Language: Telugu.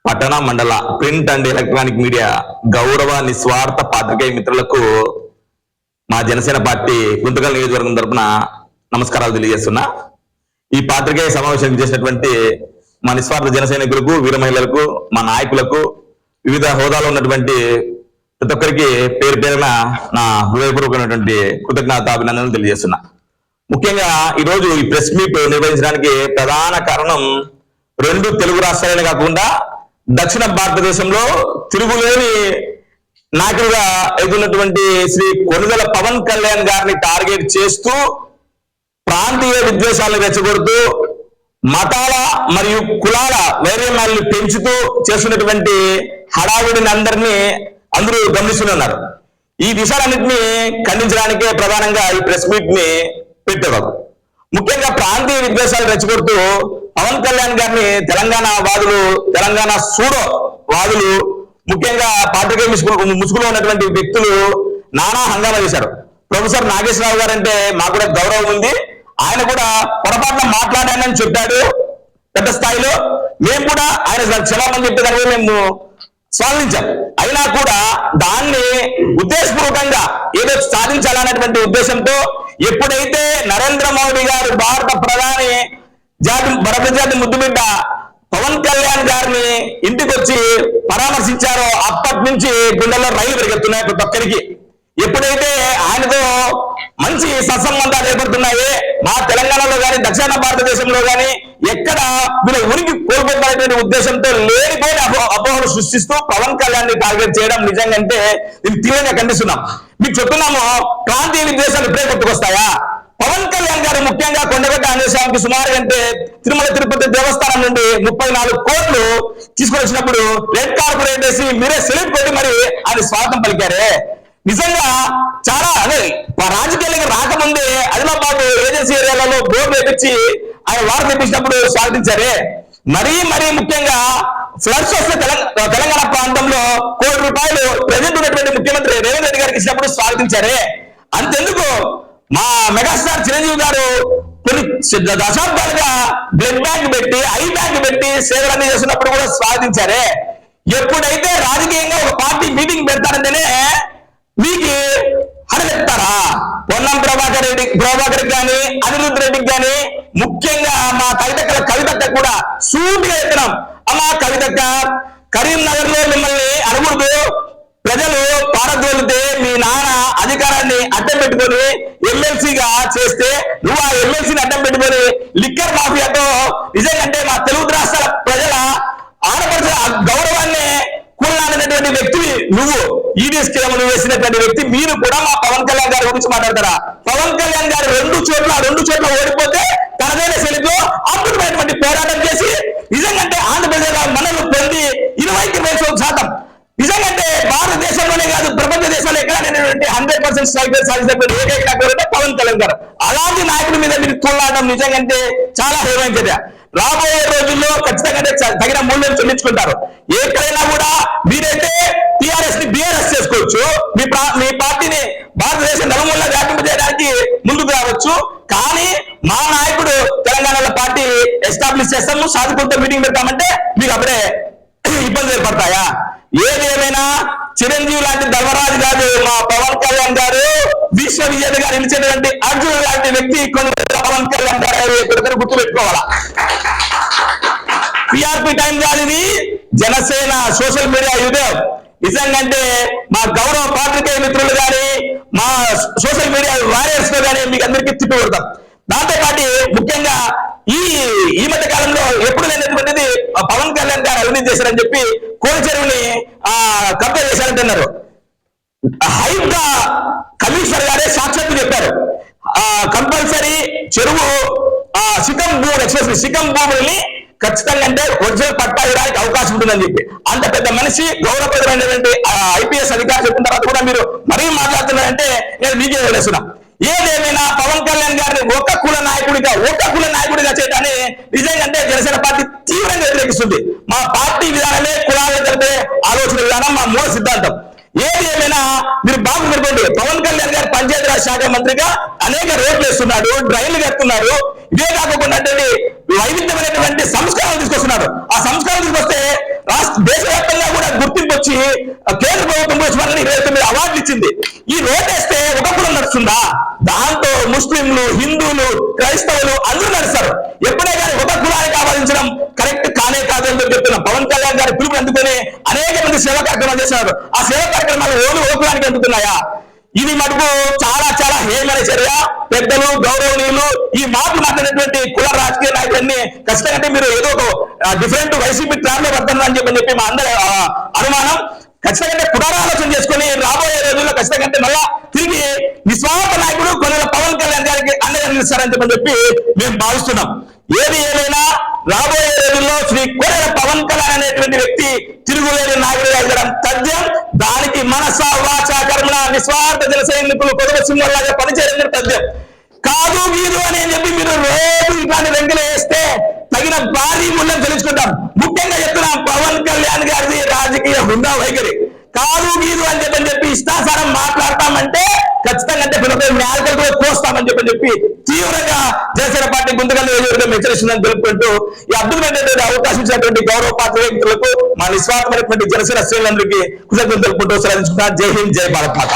పట్టణ మండల ప్రింట్ అండ్ ఎలక్ట్రానిక్ మీడియా గౌరవ నిస్వార్థ పాత్రికేయ మిత్రులకు మా జనసేన పార్టీ గుంతకల్ నియోజకవర్గం తరపున నమస్కారాలు తెలియజేస్తున్నా. ఈ పాత్రికేయ సమావేశం చేసినటువంటి మా నిస్వార్థ జన సైనికులకు, వీర మహిళలకు, మా నాయకులకు, వివిధ హోదాలో ఉన్నటువంటి ప్రతి ఒక్కరికి పేరు పేరున నా హృదయపూర్వకమైనటువంటి కృతజ్ఞతాభినందనలు తెలియజేస్తున్నా. ముఖ్యంగా ఈరోజు ఈ ప్రెస్ మీట్ నిర్వహించడానికి ప్రధాన కారణం రెండు తెలుగు రాష్ట్రాలనే కాకుండా దక్షిణ భారతదేశంలో తిరుగులేని నాయకులుగా ఎదుగుతున్నటువంటి శ్రీ కొణిదెల పవన్ కళ్యాణ్ గారిని టార్గెట్ చేస్తూ ప్రాంతీయ విద్వేషాలను రెచ్చగొడుతూ మతాల మరియు కులాల వైర్యాలను పెంచుతూ చేస్తున్నటువంటి హడావిడిని అందరూ గమనిస్తున్నారు. ఈ విషయాలన్నింటినీ ఖండించడానికే ప్రధానంగా ఈ ప్రెస్ మీట్ ని పెట్టేవారు. ముఖ్యంగా ప్రాంతీయ విద్వేషాలు రెచ్చగొడుతూ పవన్ కళ్యాణ్ గారిని తెలంగాణ వాదులు, తెలంగాణ సూడో వాదులు, ముఖ్యంగా పాత్రికేయ ముసుగులో ఉన్నటువంటి వ్యక్తులు నానా హంగామా చేశారు. ప్రొఫెసర్ నాగేశ్వరరావు గారు అంటే మాకు కూడా గౌరవం ఉంది. ఆయన కూడా పొరపాటున మాట్లాడానని చెప్పాడు పెద్ద స్థాయిలో. మేము కూడా ఆయన క్షమాపణ చెప్పే దాని మేము స్వాగతించాం. అయినా కూడా దాన్ని ఉద్దేశపూర్వకంగా ఏదో సాధించాలనేటువంటి ఉద్దేశంతో ఎప్పుడైతే నరేంద్ర మోడీ గారు భారత ప్రధాని జాతి ముద్దుబిడ్డ పవన్ కళ్యాణ్ గారిని ఇంటికి వచ్చి పరామర్శించారో అప్పటి నుంచి గుండెల్లో రైలు పెరిగెత్తున్నాయి ప్రతి ఒక్కరికి. ఎప్పుడైతే ఆయనతో మంచి సత్సంబంధాలు ఏర్పడుతున్నాయి, మా తెలంగాణలో కానీ దక్షిణ భారతదేశంలో కానీ ఎక్కడ వీళ్ళ ఉనికి కోల్పోతున్నటువంటి ఉద్దేశంతో లేనిపోయిన అపోహలు సృష్టిస్తూ పవన్ కళ్యాణ్ ని టార్గెట్ చేయడం నిజంగా ఇది తీవ్రంగా ఖండిస్తున్నాం. మీకు చెప్తున్నాము, ప్రాంతీయ విద్వేషాలు ఇప్పుడే గుర్తుకొస్తాయా? పవన్ కళ్యాణ్ గారు ముఖ్యంగా కొండగట్ట ఆంజనేయ స్వామికి సుమారు తిరుమల తిరుపతి దేవస్థానం నుండి 34 కోట్లు తీసుకొని వచ్చినప్పుడు రెడ్ కార్పొరేట్ వేసి మీరే సెల్యూట్ కొట్టి మరి ఆయన స్వాగతం పలికారే. నిజంగా చాలా రాజకీయాలకు రాకముందే ఆదిలాబాద్ ఏజెన్సీ ఏరియాలలో బోర్డు వేపించి ఆయన వారు తెప్పించినప్పుడు స్వాగతించారే. మరీ ముఖ్యంగా ఫ్లడ్స్ వస్తే తెలంగాణ ప్రాంతంలో ₹1 కోటి ప్రజెంట్ ఉన్నటువంటి ముఖ్యమంత్రి రేవంత్ రెడ్డి గారికి ఇచ్చినప్పుడు స్వాగతించారే. అంతెందుకు మా మెగాస్టార్ చిరంజీవి గారు కొన్ని దశాబ్దాలుగా బ్లడ్ బ్యాంక్ పెట్టి, ఐ బ్యాంక్ పెట్టి సేవలన్నీ చేస్తున్నప్పుడు కూడా స్వాగతించారే. ఎప్పుడైతే రాజకీయంగా ఒక పార్టీ మీటింగ్ పెడతారంటేనే మీకు హడలెత్తారా? పొన్నం ప్రభాకర్ కానీ, అనిరుద్ధ్ రెడ్డికి కానీ, ముఖ్యంగా మా కవితక్క కూడా సూటిగా ఎత్తడం, అమ్మా కవితక్క, కరీంనగర్ లో మిమ్మల్ని అడుగుడు ప్రజలు పారదోలితే మీ నాన్న అధికారాన్ని అడ్డం పెట్టుకొని ఎమ్మెల్సీగా చేస్తే నువ్వు ఆ ఎమ్మెల్సీని అడ్డం పెట్టుకొని లిక్కర్ మాఫియాతో నిజంగా మా తెలుగు రాష్ట్రాల ప్రజల ఆడపడుతున్న గౌరవాన్ని కూలనటువంటి వ్యక్తి నువ్వు, ఈడీ స్కీములు వేసినటువంటి వ్యక్తి మీరు కూడా మా పవన్ కళ్యాణ్ గారి గురించి మాట్లాడతారా? పవన్ కళ్యాణ్ గారు రెండు చోట్ల ఓడిపోతే తనదైన శైలితో అద్భుతమైనటువంటి పోరాటం చేసి నిజంగా ఆంధ్రప్రదేశ్ మనల్ని పొంది 20% నిజంగా భారతదేశంలోనే కాదు ప్రపంచ దేశాలు ఎక్కడ 100% సాధించినటువంటి ఏకైక నాయకుడు పవన్ కళ్యాణ్ గారు. అలాంటి నాయకుడి మీద మీరు తోలాడడం నిజంగా చాలా హేమైన చర్య. రాబోయే రోజుల్లో ఖచ్చితంగా తగిన మూల్యం చెల్లించుకుంటారు. ఎక్కడైనా కూడా మీరైతే టిఆర్ఎస్ ని బిఆర్ఎస్ చేసుకోవచ్చు, మీ పార్టీని భారతదేశం నలుమూలలా వ్యాపింపజేయడానికి ముందుకు రావచ్చు. కానీ మా నాయకుడు తెలంగాణలో పార్టీ ఎస్టాబ్లిష్ చేస్తాము, సాధికులతో మీటింగ్ పెడతామంటే మీకు అప్పుడే ఇబ్బంది ఏర్పడతాయా? ఏదేమైనా చిరంజీవి లాంటి ధర్మరాజు కాదు మా పవన్ కళ్యాణ్ గారు, విశ్వవిజేతగా నిలిచేటువంటి అర్జునుడు లాంటి వ్యక్తి పవన్ కళ్యాణ్ గారు గుర్తు పెట్టుకోవాలా. పిఆర్పి టైం కాదు ఇది, జనసేన సోషల్ మీడియా యుగం. నిజంగా మా గౌరవ పాత్రికేయ మిత్రులు కానీ, మా సోషల్ మీడియా వారియర్స్ తో కానీ మీకు అందరికీ తిప్పి కొడతాం. దాంతోపాటు ముఖ్యంగా ఈ మధ్య కాలంలో ఎప్పుడు లేనటువంటిది పవన్ కళ్యాణ్ గారు అవినీతి చేశారని చెప్పి కోడి చెరువుని కబ్జా చేశారంటున్నారు. హైప్ గా కమిషనర్ గారే సాక్షాత్తు చెప్పారు, కంపల్సరీ చెరువు శిఖం భూముల్ని ఖచ్చితంగా ఒరిజినల్ పట్టా ఇవ్వడానికి అవకాశం ఉంటుందని చెప్పి అంత పెద్ద మనిషి గౌరవప్రదమైనటువంటి ఐపీఎస్ అధికారులు చెప్పిన తర్వాత కూడా మీరు మరీ మాట్లాడుతున్నారంటే నేను మీకే వదిలేస్తున్నా. ఏదేమైనా పవన్ కళ్యాణ్ గారిని ఒక కుల నాయకుడిగా చేయడాన్ని నిజంగా జనసేన పార్టీ తీవ్రంగా వ్యతిరేకిస్తుంది. మా పార్టీ విధానమే కులాలు జరిపే ఆలోచన విధానం మా మూల సిద్ధాంతం. ఏది ఏమైనా మీరు బాగా గుర్తుండి, పవన్ కళ్యాణ్ గారు పంచాయతీరాజ్ శాఖ మంత్రిగా అనేక రోడ్లు వేస్తున్నాడు, డ్రైన్లు కడుతున్నారు. ఇదే కాకుండా వైవిధ్యమైనటువంటి సంస్కారాలు తీసుకొస్తున్నారు. ఆ సంస్కారాలు తీసుకొస్తే దేశవ్యాప్తంగా కూడా గుర్తింపు వచ్చి కేంద్ర ప్రభుత్వం కూడా సుమారు 29 అవార్డులు ఇచ్చింది. ఈ రోడ్డేస్తే ఒక కులం నడుస్తుందా? దాంతో ముస్లింలు, హిందువులు, క్రైస్తవులు అందరూ నడుస్తారు. ఎప్పుడే కానీ ఒక కులానికి ఆపాదించడం కరెక్ట్ కానే కాదని చెప్తున్నాం. పవన్ కళ్యాణ్ గారి పిలుపు అందుకుని అనేక మంది సేవా కార్యక్రమాలు చేస్తున్నారు. ఆ సేవా కార్యక్రమాలు ఓ కులానికి అందుతున్నాయా? ఇది మటుకు చాలా చాలా హేయమైన చర్య. పెద్దలు, గౌరవనీయులు ఈ మాటలు మాట్లాడినటువంటి కుల రాజకీయ నాయకులన్నీ ఖచ్చితంగా మీరు ఏదో ఒక డిఫరెంట్ వైసీపీ ట్రాప్ లో పడుతున్నారు అని చెప్పి మా అందరి అనుమానం. ఖచ్చితంగా పునరాలోచన చేసుకుని రాబోయే రోజుల్లో ఖచ్చితంగా మళ్ళా తిరిగి నిస్వార్థ నాయకుడు కొనుగోలు పవన్ కళ్యాణ్ గారికి అండగా నిలుస్తారని చెప్పి మేము భావిస్తున్నాం. ఏది ఏదైనా రాబోయే రోజుల్లో శ్రీ కొనుగోలు పవన్ కళ్యాణ్ అనేటువంటి వ్యక్తి తిరుగులేని నాయకుడిగా ఎదగడం తథ్యం. దానికి మనస, వాచ, కర్మణ నిస్వార్థ జన సైనికులు కొనుగోలు సింహంలాగా పనిచేయడం తథ్యం. కాదు గీదు అని చెప్పి మీరు రోజు ఇట్లాంటి వెంకలు వేస్తే తగిన భారీ మూల్యం తెలుసుకుంటాం. ముఖ్యంగా చెప్తున్నాం, పవన్ కళ్యాణ్ గారిది రాజకీయ హుందా వైఖరి. కాదు గీదు అని చెప్పి ఇష్టాసారం మాట్లాడతామంటే ఖచ్చితంగా మేళకలు కూడా కోస్తామని చెప్పి తీవ్రంగా జనసేన పార్టీ గుంతకల్ నియోజకవర్గం హెచ్చరిస్తుందని తెలుపుకుంటూ ఈ అద్భుతమైనటువంటి అవకాశం ఇచ్చినటువంటి గౌరవ పాత్రికేయ మిత్రులకు మా నిస్వార్థమైనటువంటి జనసేన శ్రేణులందరికీ కృతజ్ఞతలు తెలుపుకుంటూ సెలవుకుంటున్నాను. జై హింద్, జై భారత్ మాత.